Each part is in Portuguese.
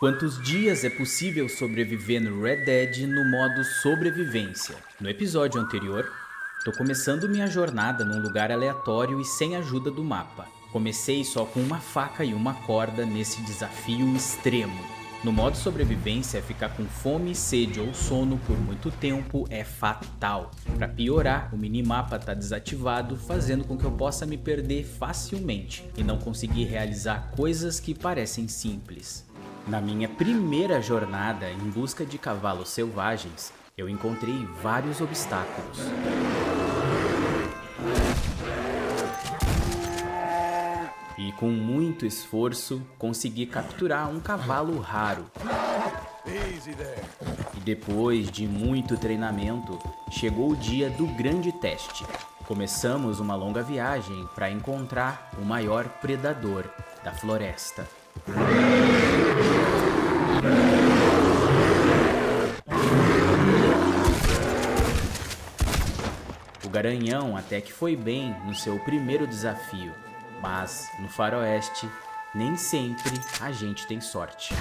Quantos dias é possível sobreviver no Red Dead no modo sobrevivência? No episódio anterior, tô começando minha jornada num lugar aleatório e sem ajuda do mapa. Comecei só com uma faca e uma corda nesse desafio extremo. No modo sobrevivência, ficar com fome, sede ou sono por muito tempo é fatal. Para piorar, o minimapa tá desativado, fazendo com que eu possa me perder facilmente e não conseguir realizar coisas que parecem simples. Na minha primeira jornada em busca de cavalos selvagens, eu encontrei vários obstáculos. E com muito esforço, consegui capturar um cavalo raro. E depois de muito treinamento, chegou o dia do grande teste. Começamos uma longa viagem para encontrar o maior predador da floresta. O Garanhão até que foi bem no seu primeiro desafio, mas no faroeste nem sempre a gente tem sorte.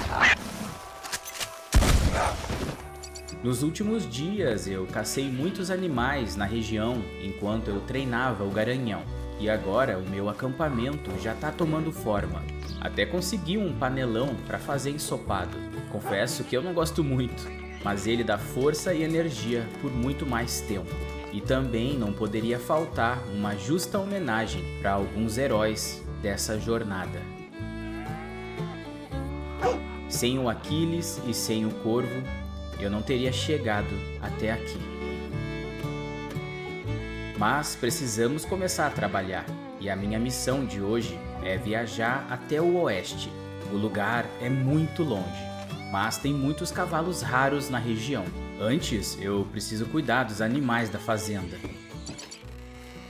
Nos últimos dias eu cacei muitos animais na região enquanto eu treinava o Garanhão, e agora o meu acampamento já tá tomando forma. Até consegui um panelão para fazer ensopado. Confesso que eu não gosto muito, mas ele dá força e energia por muito mais tempo. E também não poderia faltar uma justa homenagem para alguns heróis dessa jornada. Sem o Aquiles e sem o Corvo, eu não teria chegado até aqui. Mas precisamos começar a trabalhar, e a minha missão de hoje é viajar até o oeste. O lugar é muito longe, mas tem muitos cavalos raros na região. Antes, eu preciso cuidar dos animais da fazenda.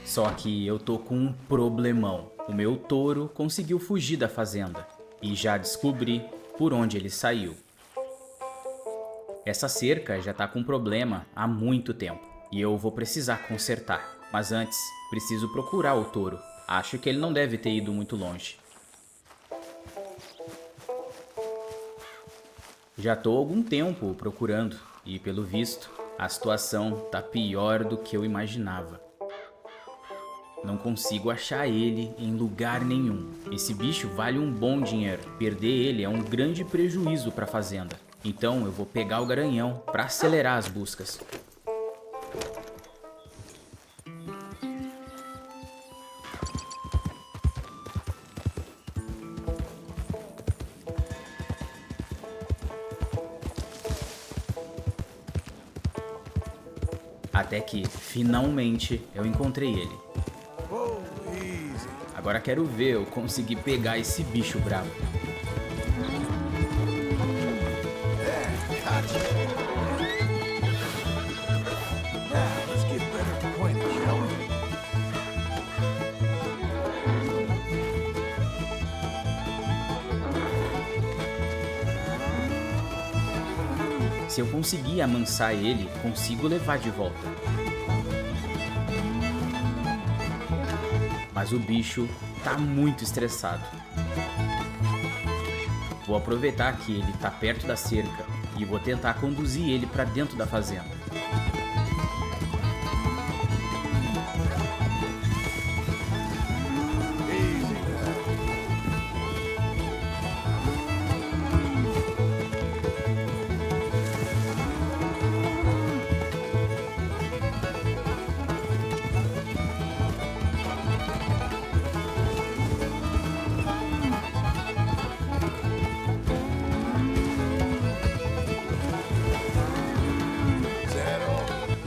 Só que eu tô com um problemão. O meu touro conseguiu fugir da fazenda e já descobri por onde ele saiu. Essa cerca já tá com problema há muito tempo e eu vou precisar consertar. Mas antes, preciso procurar o touro. Acho que ele não deve ter ido muito longe. Já tô há algum tempo procurando e, pelo visto, a situação tá pior do que eu imaginava. Não consigo achar ele em lugar nenhum. Esse bicho vale um bom dinheiro. Perder ele é um grande prejuízo para a fazenda. Então eu vou pegar o Garanhão para acelerar as buscas. Até que, finalmente, eu encontrei ele. Agora quero ver eu conseguir pegar esse bicho bravo. Se eu conseguir amansar ele, consigo levar de volta. Mas o bicho tá muito estressado. Vou aproveitar que ele tá perto da cerca e vou tentar conduzir ele para dentro da fazenda.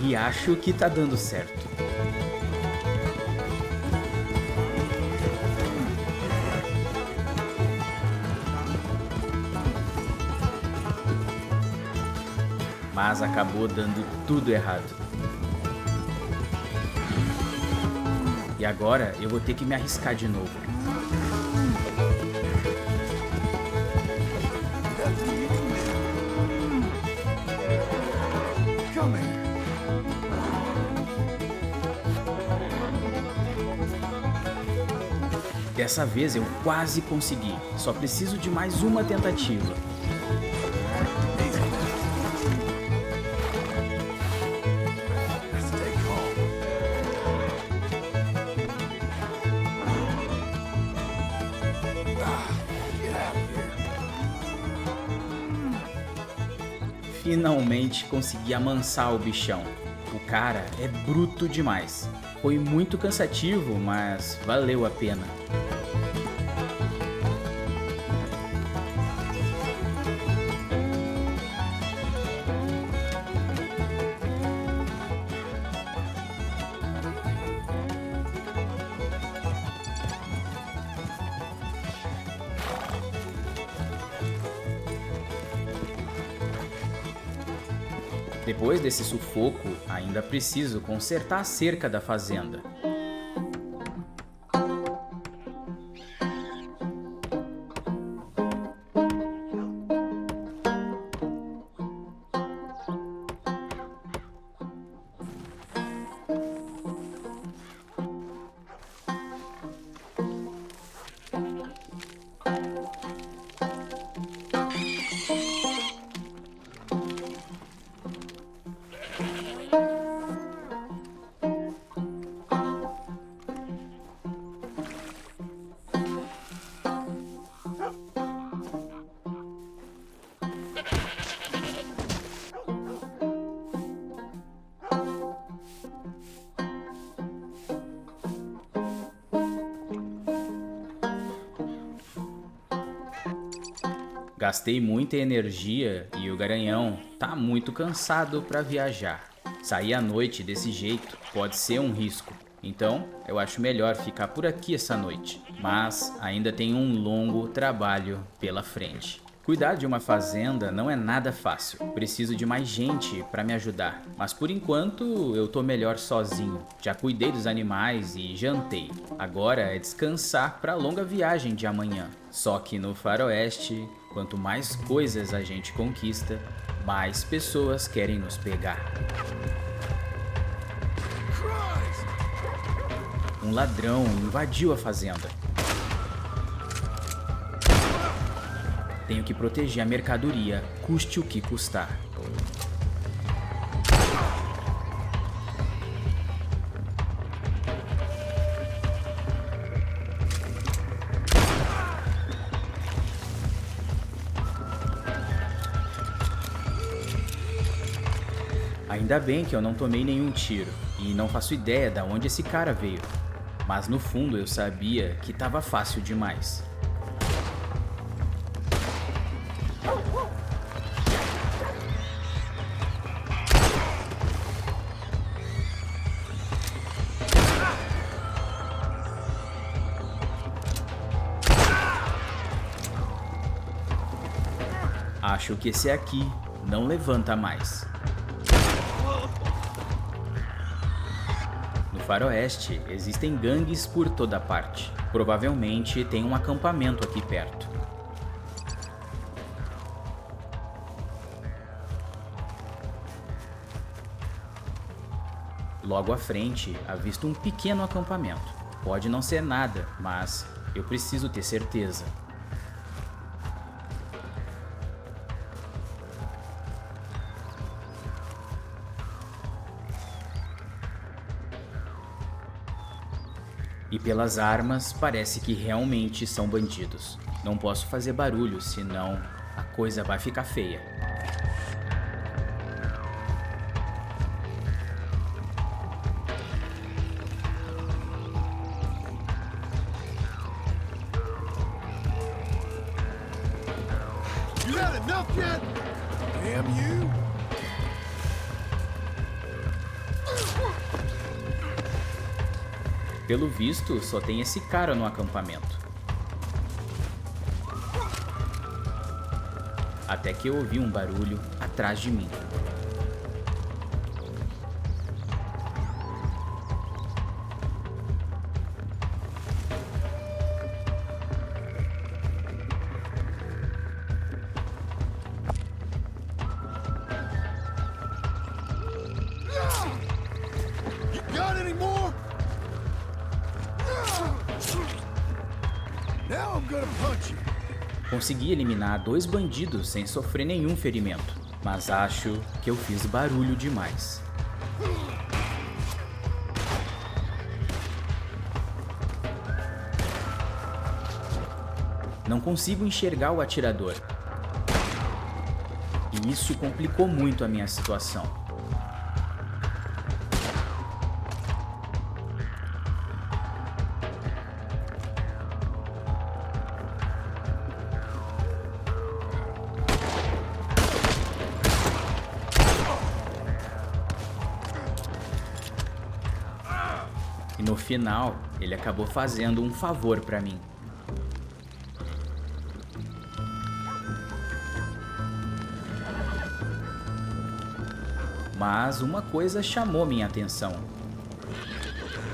E acho que tá dando certo. Mas acabou dando tudo errado. E agora eu vou ter que me arriscar de novo. Dessa vez eu quase consegui, só preciso de mais uma tentativa. Finalmente consegui amansar o bichão. O cara é bruto demais. Foi muito cansativo, mas valeu a pena. Depois desse sufoco, ainda preciso consertar a cerca da fazenda. Gastei muita energia e o garanhão tá muito cansado para viajar. Sair à noite desse jeito pode ser um risco, então eu acho melhor ficar por aqui essa noite. Mas ainda tem um longo trabalho pela frente. Cuidar de uma fazenda não é nada fácil, preciso de mais gente para me ajudar. Mas por enquanto eu tô melhor sozinho, já cuidei dos animais e jantei. Agora é descansar para a longa viagem de amanhã. Só que no faroeste, quanto mais coisas a gente conquista, mais pessoas querem nos pegar. Um ladrão invadiu a fazenda. Tenho que proteger a mercadoria, custe o que custar. Ainda bem que eu não tomei nenhum tiro e não faço ideia de onde esse cara veio. Mas no fundo eu sabia que estava fácil demais. Acho que esse aqui não levanta mais. No faroeste existem gangues por toda parte. Provavelmente tem um acampamento aqui perto. Logo à frente, avisto um pequeno acampamento. Pode não ser nada, mas eu preciso ter certeza. E pelas armas, parece que realmente são bandidos. Não posso fazer barulho, senão a coisa vai ficar feia. You had enough yet? Damn you! Pelo visto, só tem esse cara no acampamento. Até que eu ouvi um barulho atrás de mim. You got any more? Now I'm gonna punch you. Consegui eliminar 2 bandidos sem sofrer nenhum ferimento, mas acho que eu fiz barulho demais. Não consigo enxergar o atirador. e isso complicou muito a minha situação. E no final, ele acabou fazendo um favor para mim. Mas uma coisa chamou minha atenção.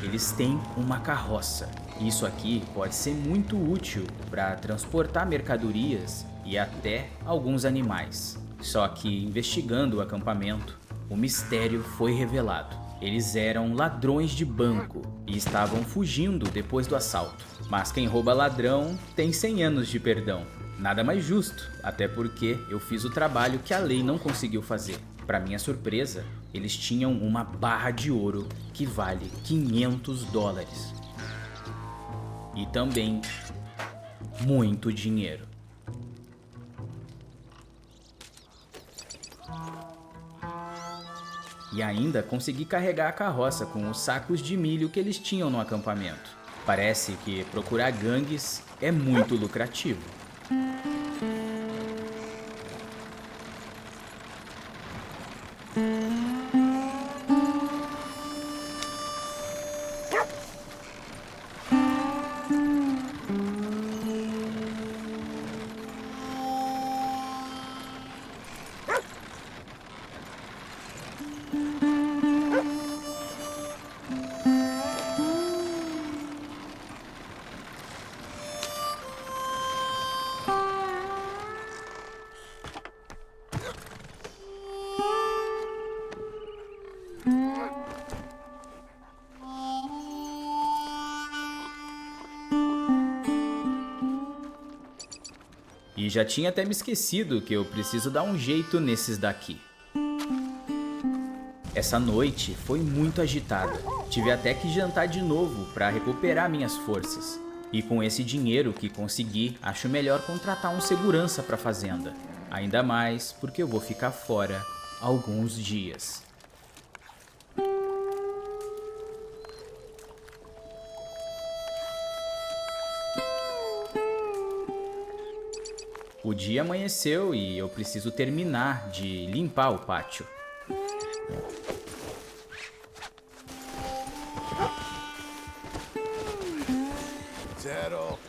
Eles têm uma carroça. Isso aqui pode ser muito útil para transportar mercadorias e até alguns animais. Só que, investigando o acampamento, o mistério foi revelado. Eles eram ladrões de banco e estavam fugindo depois do assalto. Mas quem rouba ladrão tem 100 anos de perdão. Nada mais justo, até porque eu fiz o trabalho que a lei não conseguiu fazer. Para minha surpresa, eles tinham uma barra de ouro que vale $500. E também muito dinheiro. E ainda consegui carregar a carroça com os sacos de milho que eles tinham no acampamento. Parece que procurar gangues é muito lucrativo. E já tinha até me esquecido que eu preciso dar um jeito nesses daqui. Essa noite foi muito agitada. Tive até que jantar de novo para recuperar minhas forças. E com esse dinheiro que consegui, acho melhor contratar um segurança para a fazenda. Ainda mais porque eu vou ficar fora alguns dias. O dia amanheceu e eu preciso terminar de limpar o pátio. Settle.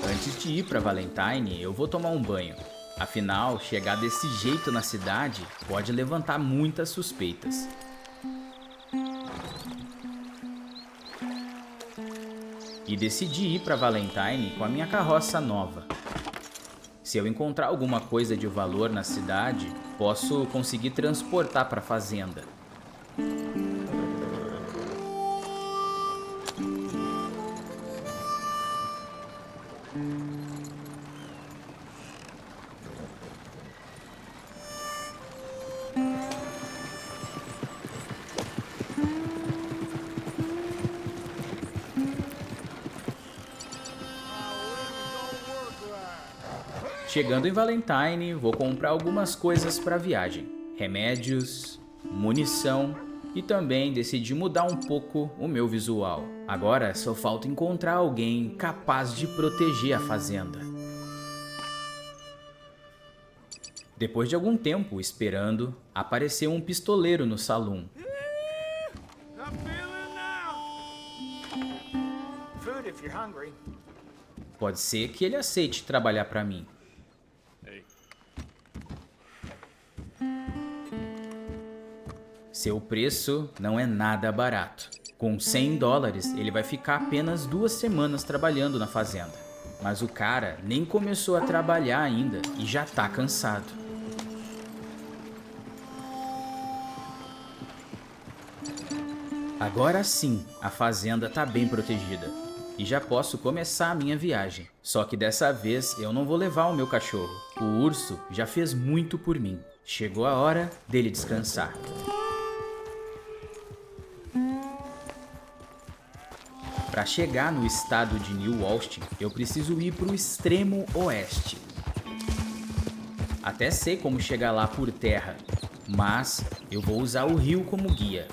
Antes de ir para Valentine, eu vou tomar um banho. Afinal, chegar desse jeito na cidade pode levantar muitas suspeitas. E decidi ir para Valentine com a minha carroça nova. Se eu encontrar alguma coisa de valor na cidade, posso conseguir transportar para a fazenda. Chegando em Valentine, vou comprar algumas coisas para a viagem. Remédios, munição e também decidi mudar um pouco o meu visual. Agora só falta encontrar alguém capaz de proteger a fazenda. Depois de algum tempo esperando, apareceu um pistoleiro no salão. Pode ser que ele aceite trabalhar para mim. Seu preço não é nada barato. Com $100, ele vai ficar apenas 2 semanas trabalhando na fazenda. Mas o cara nem começou a trabalhar ainda e já tá cansado. Agora sim, a fazenda tá bem protegida. E já posso começar a minha viagem. Só que dessa vez eu não vou levar o meu cachorro. O urso já fez muito por mim. Chegou a hora dele descansar. Para chegar no estado de New Austin, eu preciso ir para o extremo oeste. Até sei como chegar lá por terra, mas eu vou usar o rio como guia.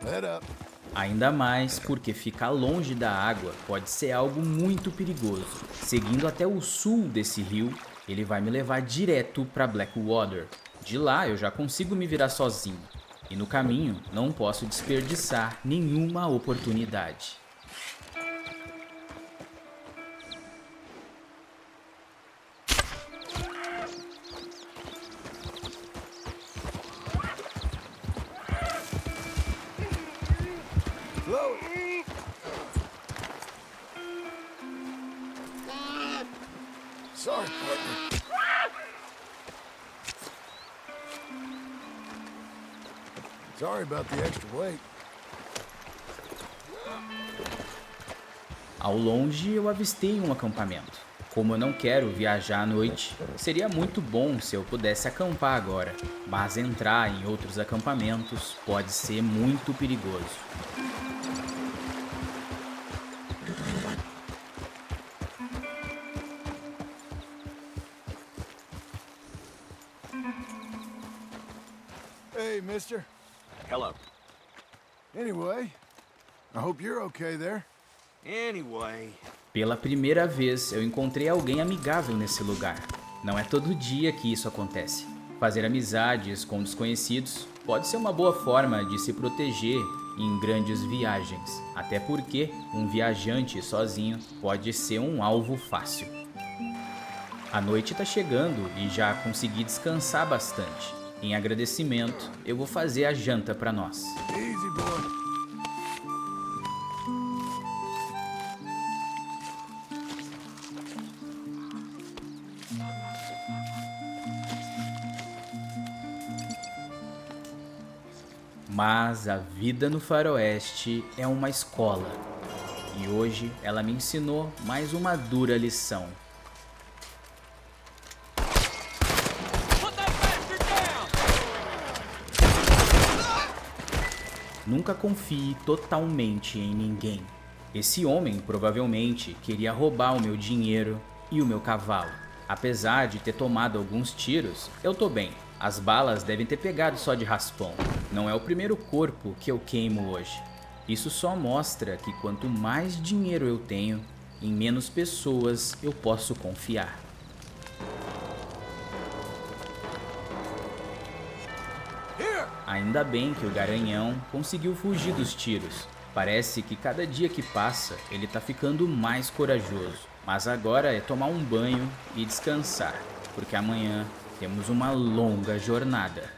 Head up. Ainda mais porque ficar longe da água pode ser algo muito perigoso. Seguindo até o sul desse rio, ele vai me levar direto para Blackwater. De lá eu já consigo me virar sozinho. E no caminho não posso desperdiçar nenhuma oportunidade. Slow. Sorry, partner. Sorry about the extra weight. Ao longe eu avistei um acampamento. Como eu não quero viajar à noite, seria muito bom se eu pudesse acampar agora, mas entrar em outros acampamentos pode ser muito perigoso. Hey, mister. Hello. Anyway, I hope you're okay there. Anyway, Pela primeira vez eu encontrei alguém amigável nesse lugar. Não é todo dia que isso acontece. Fazer amizades com desconhecidos pode ser uma boa forma de se proteger em grandes viagens, até porque um viajante sozinho pode ser um alvo fácil. A noite está chegando e já consegui descansar bastante. Em agradecimento, eu vou fazer a janta para nós. Easy, boy. Mas a vida no faroeste é uma escola. E hoje ela me ensinou mais uma dura lição. Nunca confie totalmente em ninguém. Esse homem provavelmente queria roubar o meu dinheiro e o meu cavalo. Apesar de ter tomado alguns tiros, eu tô bem. As balas devem ter pegado só de raspão. Não é o primeiro corpo que eu queimo hoje. Isso só mostra que quanto mais dinheiro eu tenho, em menos pessoas eu posso confiar. Ainda bem que o garanhão conseguiu fugir dos tiros. Parece que cada dia que passa ele tá ficando mais corajoso. Mas agora é tomar um banho e descansar, porque amanhã temos uma longa jornada.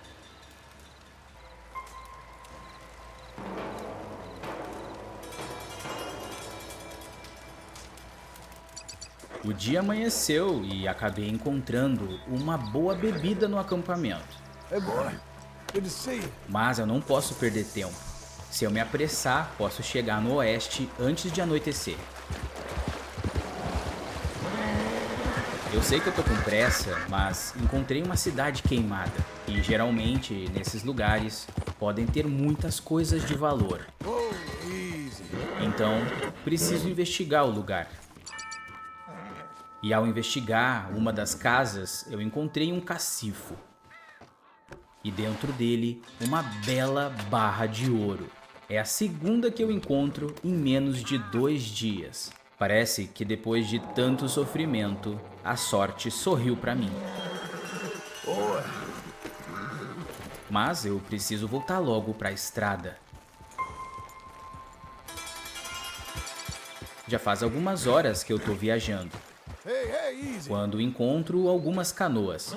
O dia amanheceu e acabei encontrando uma boa bebida no acampamento. Hey, boy. Good to see you. Mas eu não posso perder tempo. Se eu me apressar, posso chegar no oeste antes de anoitecer. Eu sei que eu tô com pressa, mas encontrei uma cidade queimada. E geralmente, nesses lugares, podem ter muitas coisas de valor. Whoa, easy. Então, preciso investigar o lugar. E ao investigar uma das casas, eu encontrei um cacifo. E dentro dele, uma bela barra de ouro. É a segunda que eu encontro em menos de 2 dias. Parece que depois de tanto sofrimento, a sorte sorriu para mim. Boy. Mas eu preciso voltar logo para a estrada. Já faz algumas horas que eu tô viajando, Hey, easy. quando encontro algumas canoas.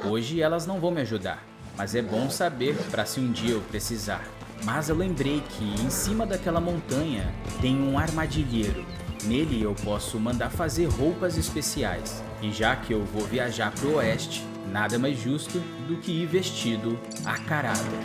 Hoje elas não vão me ajudar, mas é bom saber para se um dia eu precisar. Mas eu lembrei que em cima daquela montanha tem um armadilheiro. Nele eu posso mandar fazer roupas especiais. E já que eu vou viajar pro oeste, nada mais justo do que ir vestido a caráter.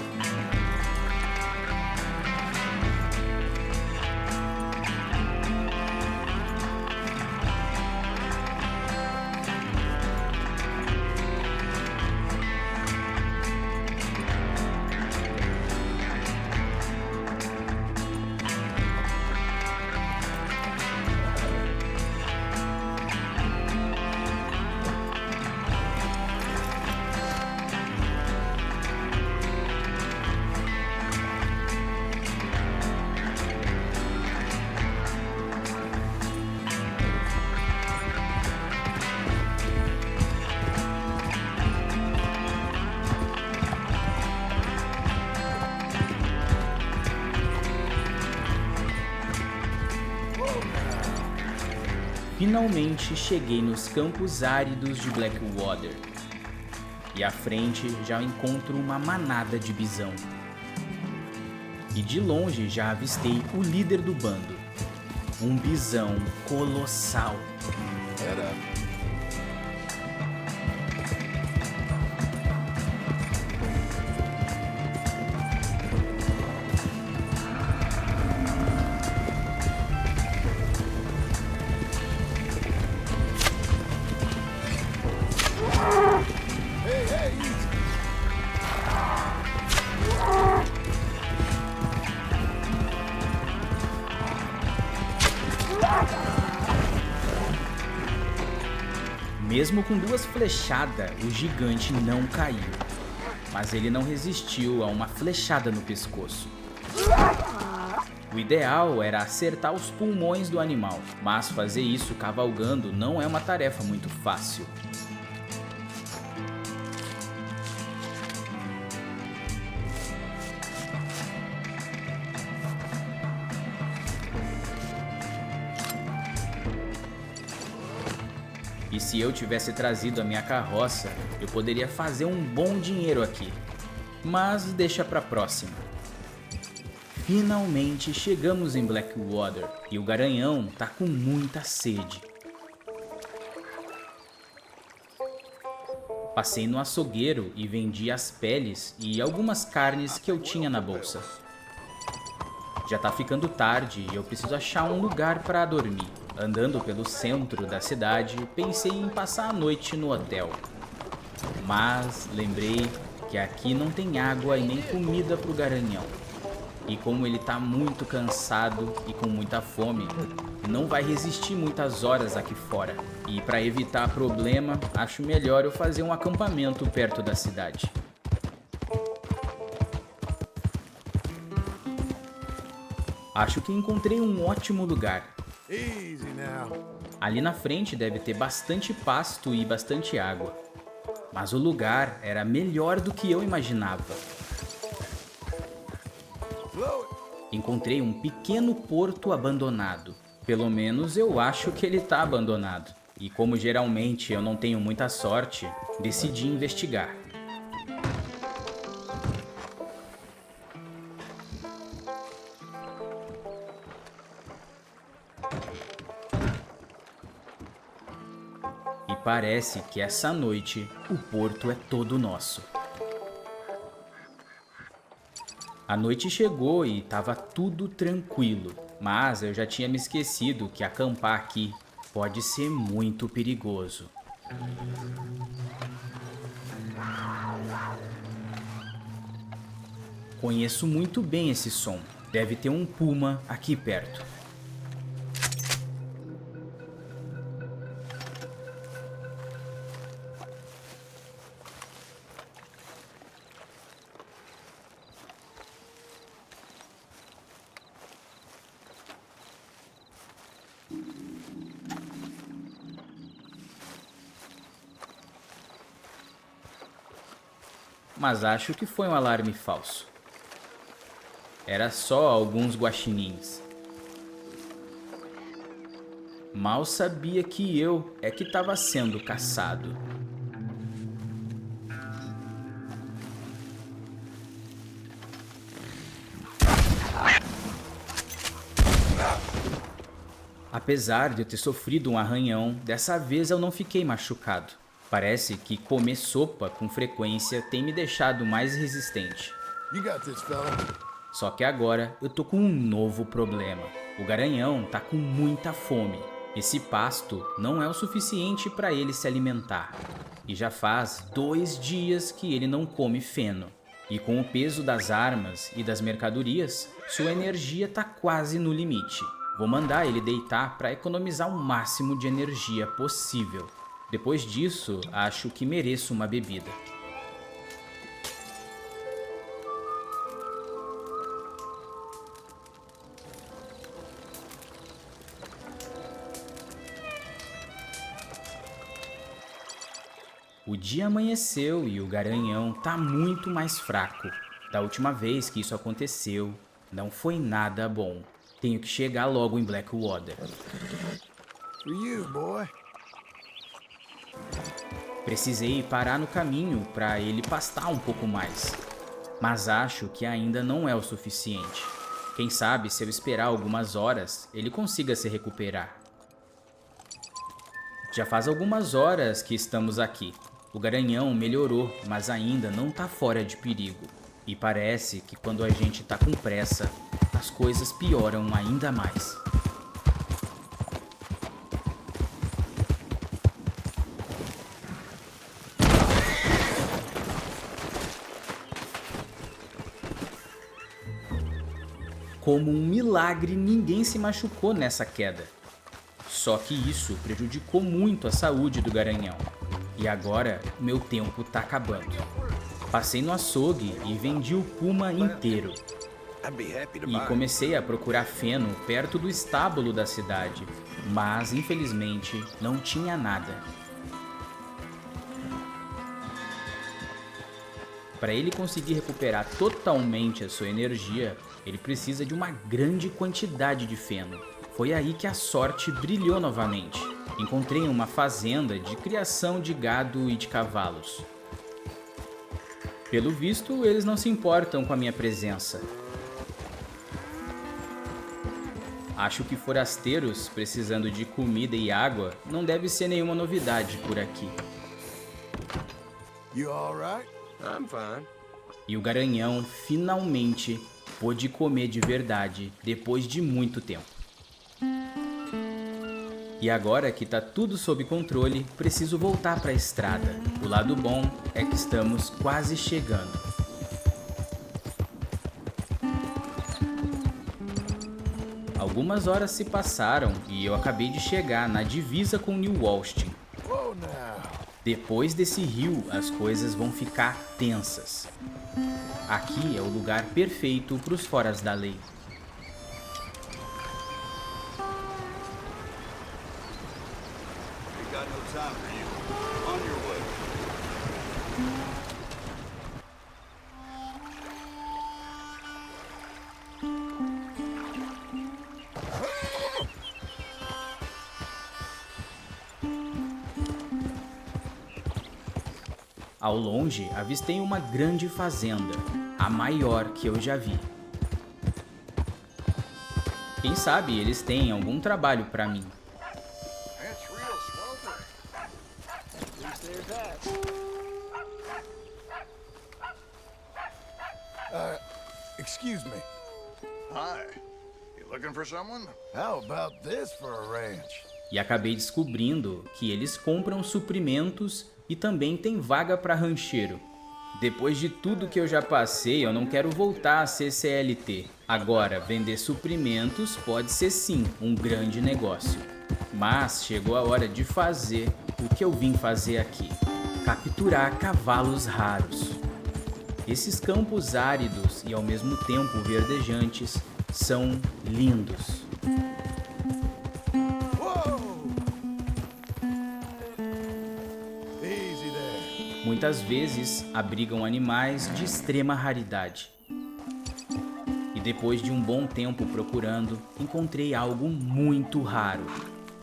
Finalmente cheguei nos campos áridos de Blackwater. E à frente já encontro uma manada de bisão. E de longe já avistei o líder do bando. Um bisão colossal. Head up. Mesmo com 2 flechadas, o gigante não caiu. Mas ele não resistiu a uma flechada no pescoço. O ideal era acertar os pulmões do animal, mas fazer isso cavalgando não é uma tarefa muito fácil. E se eu tivesse trazido a minha carroça, eu poderia fazer um bom dinheiro aqui. Mas deixa pra próxima. Finalmente chegamos em Blackwater e o garanhão tá com muita sede. Passei no açougueiro e vendi as peles e algumas carnes que eu tinha na bolsa. Já tá ficando tarde e eu preciso achar um lugar para dormir. Andando pelo centro da cidade, pensei em passar a noite no hotel. Mas lembrei que aqui não tem água e nem comida pro garanhão. E como ele tá muito cansado e com muita fome, não vai resistir muitas horas aqui fora. E para evitar problema, acho melhor eu fazer um acampamento perto da cidade. Acho que encontrei um ótimo lugar. Easy now. Ali na frente deve ter bastante pasto e bastante água. Mas o lugar era melhor do que eu imaginava. Encontrei um pequeno porto abandonado. Pelo menos eu acho que ele está abandonado. E como geralmente eu não tenho muita sorte, decidi investigar. E parece que essa noite o porto é todo nosso. A noite chegou e estava tudo tranquilo, mas eu já tinha me esquecido que acampar aqui pode ser muito perigoso. Conheço muito bem esse som. Deve ter um puma aqui perto. Mas acho que foi um alarme falso. Era só alguns guaxinins. Mal sabia que eu é que estava sendo caçado. Apesar de eu ter sofrido um arranhão, dessa vez eu não fiquei machucado. Parece que comer sopa com frequência tem me deixado mais resistente. You got this, fella. Só que agora eu tô com um novo problema. O garanhão tá com muita fome. Esse pasto não é o suficiente para ele se alimentar. E já faz 2 dias que ele não come feno. E com o peso das armas e das mercadorias, sua energia tá quase no limite. Vou mandar ele deitar para economizar o máximo de energia possível. Depois disso, acho que mereço uma bebida. O dia amanheceu e o garanhão tá muito mais fraco. Da última vez que isso aconteceu, não foi nada bom. Tenho que chegar logo em Blackwater. for you, boy. Precisei parar no caminho para ele pastar um pouco mais, mas acho que ainda não é o suficiente. Quem sabe se eu esperar algumas horas, ele consiga se recuperar. Já faz algumas horas que estamos aqui. O garanhão melhorou, mas ainda não tá fora de perigo. E parece que quando a gente tá com pressa, as coisas pioram ainda mais. Como um milagre, ninguém se machucou nessa queda. Só que isso prejudicou muito a saúde do garanhão. E agora, meu tempo tá acabando. Passei no açougue e vendi o puma inteiro. I'd be happy to E buy. comecei a procurar feno perto do estábulo da cidade. Mas, infelizmente, não tinha nada. Para ele conseguir recuperar totalmente a sua energia, ele precisa de uma grande quantidade de feno. Foi aí que a sorte brilhou novamente. Encontrei uma fazenda de criação de gado e de cavalos. Pelo visto, eles não se importam com a minha presença. Acho que forasteiros precisando de comida e água não deve ser nenhuma novidade por aqui. You all right? I'm fine. E o garanhão finalmente pôde comer de verdade depois de muito tempo. E agora que tá tudo sob controle, preciso voltar para a estrada. O lado bom é que estamos quase chegando. Algumas horas se passaram e eu acabei de chegar na divisa com New Austin. Whoa now. Depois desse rio, as coisas vão ficar tensas. Aqui é o lugar perfeito para os foras da lei. We got no time for you. On your way. Ao longe, avistei uma grande fazenda, a maior que eu já vi. Quem sabe eles têm algum trabalho para mim. That's real sweltering. At least there's that. Excuse me. Hi. You looking for someone? How about this for a ranch? E acabei descobrindo que eles compram suprimentos e também tem vaga para rancheiro. Depois de tudo que eu já passei, eu não quero voltar a ser CLT. Agora, vender suprimentos pode ser sim um grande negócio. Mas chegou a hora de fazer o que eu vim fazer aqui: capturar cavalos raros. Esses campos áridos e ao mesmo tempo verdejantes são lindos. Easy there. Muitas vezes abrigam animais de extrema raridade. E depois de um bom tempo procurando, encontrei algo muito raro.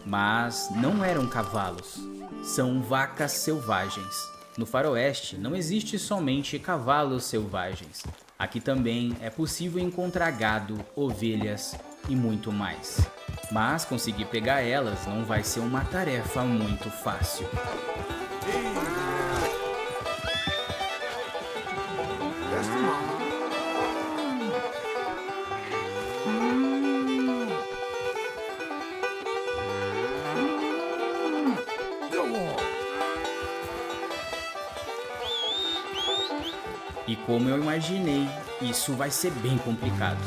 Mas não eram cavalos, são vacas selvagens. No faroeste não existe somente cavalos selvagens. Aqui também é possível encontrar gado, ovelhas e muito mais. Mas conseguir pegar elas não vai ser uma tarefa muito fácil. Just a moment. Go on. E como eu imaginei, isso vai ser bem complicado.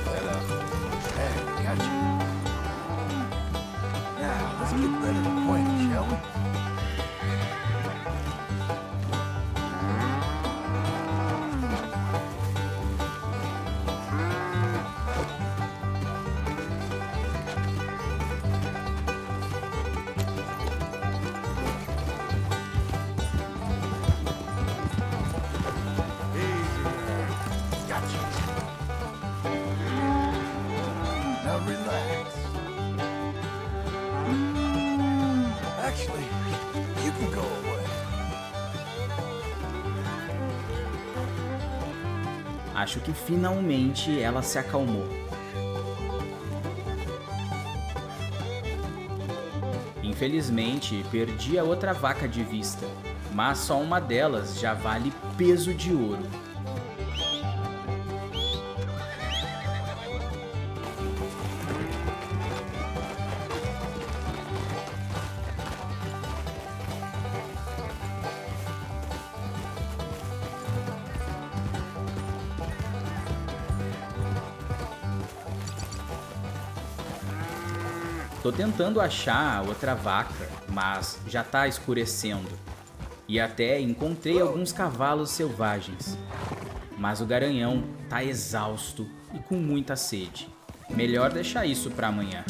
Let up. Hey, got you. Now, let's get better acquainted, shall we? Acho que finalmente ela se acalmou. Infelizmente, perdi a outra vaca de vista, mas só uma delas já vale peso de ouro. Tô tentando achar a outra vaca, mas já tá escurecendo. E até encontrei alguns cavalos selvagens. Mas o garanhão tá exausto e com muita sede. Melhor deixar isso pra amanhã.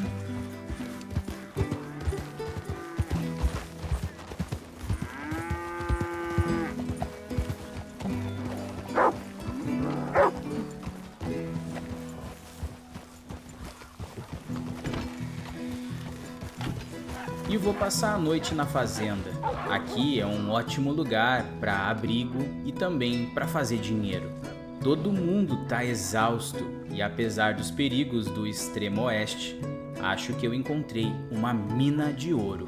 E vou passar a noite na fazenda. Aqui é um ótimo lugar para abrigo e também para fazer dinheiro. Todo mundo tá exausto e apesar dos perigos do extremo oeste, acho que eu encontrei uma mina de ouro.